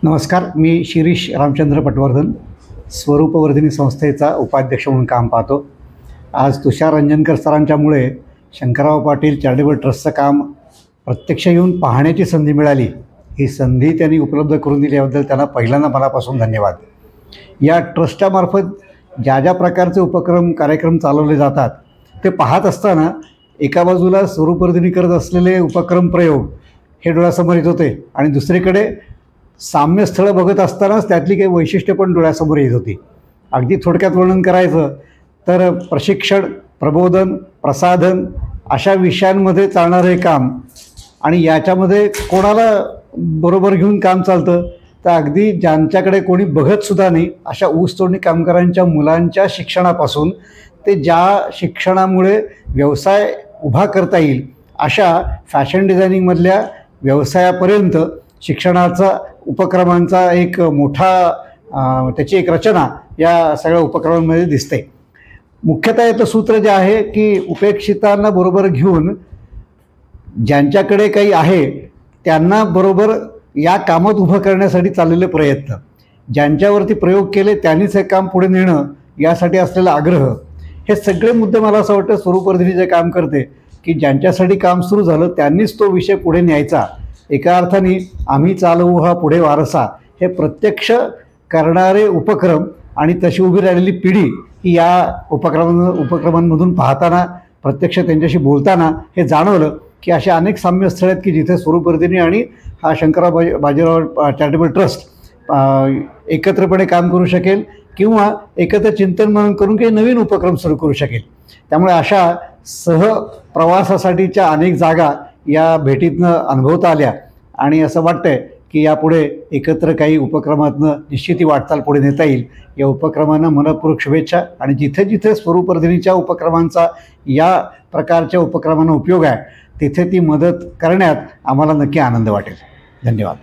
नमस्कार, मी शिरीष रामचंद्र पटवर्धन, स्वरूपवर्धिनी संस्थेचा उपाध्यक्ष म्हणून काम पाहतो। आज तुषार रंजनकर सरांच्यामुळे शंकरराव पाटील चॅरिटेबल ट्रस्टचं काम प्रत्यक्ष येऊन पाहण्याची संधी मिळाली। ही संधी त्यांनी उपलब्ध करून दिल्याबद्दल त्यांना पहिल्यांदा मनापासून धन्यवाद। या ट्रस्टच्या मार्फत ज्या ज्या प्रकारचे उपक्रम कार्यक्रम चालवले जातात ते पाहत असताना एका बाजूला स्वरूपवर्धिनी करत असलेले उपक्रम प्रयोग हे डोळ्यासमोर येत होते आणि दुसरीकडे साम्यस्थळं बघत असतानाच त्यातली काही वैशिष्ट्य पण डोळ्यासमोर येत होती। अगदी थोडक्यात वर्णन करायचं तर प्रशिक्षण, प्रबोधन, प्रसाधन अशा विषयांमध्ये चालणारे काम आणि याच्यामध्ये कोणाला बरोबर घेऊन काम चालतं तर अगदी ज्यांच्याकडे कोणी बघतसुद्धा नाही अशा ऊसतोडणी कामगारांच्या मुलांच्या शिक्षणापासून ते ज्या शिक्षणामुळे व्यवसाय उभा करता येईल अशा फॅशन डिझायनिंगमधल्या व्यवसायापर्यंत शिक्षणाचा उपक्रमांचा एक मोठा त्याची एक रचना या सगळ्या उपक्रमांमध्ये दिसते। मुख्यतः याचं सूत्र जे आहे की उपेक्षितांना बरोबर घेऊन ज्यांच्याकडे काही आहे त्यांना बरोबर या कामात उभं करण्यासाठी चाललेले प्रयत्न, ज्यांच्यावरती प्रयोग केले त्यांनीच हे काम पुढे नेणं यासाठी असलेला आग्रह, हे सगळे मुद्दे मला असं वाटतं स्वरूपवर्धिनी जे काम करते की ज्यांच्यासाठी काम सुरू झालं त्यांनीच तो विषय पुढे न्यायचा। एका अर्थाने आम्ही चालवू हा पुढे वारसा हे प्रत्यक्ष करणारे उपक्रम आणि तशी उभी राहिलेली पिढी ही या उपक्रमांमधून पाहताना प्रत्यक्ष त्यांच्याशी बोलताना हे जाणवलं की अशा अनेक साम्यस्थळं आहेत की जिथे स्वरूपवर्धिनी आणि हा शंकरराव बाजीराव चॅरिटेबल ट्रस्ट एकत्रपणे काम करू शकेल किंवा एकत्र चिंतन मनन करून काही नवीन उपक्रम सुरू करू शकेल। त्यामुळे अशा सहप्रवासासाठीच्या अनेक जागा या भेटीतनं अनुभवता आल्या आणि असं वाटतंय की यापुढे एकत्र काही उपक्रमातनं निश्चित वाटचाल पुढे नेता येईल। या उपक्रमांना मनपूर्वक शुभेच्छा आणि जिथे जिथे स्वरूपवर्धिनीच्या उपक्रमांचा या प्रकारच्या उपक्रमांना उपयोग आहे तिथे ती मदत करण्यात आम्हाला नक्की आनंद वाटेल। धन्यवाद।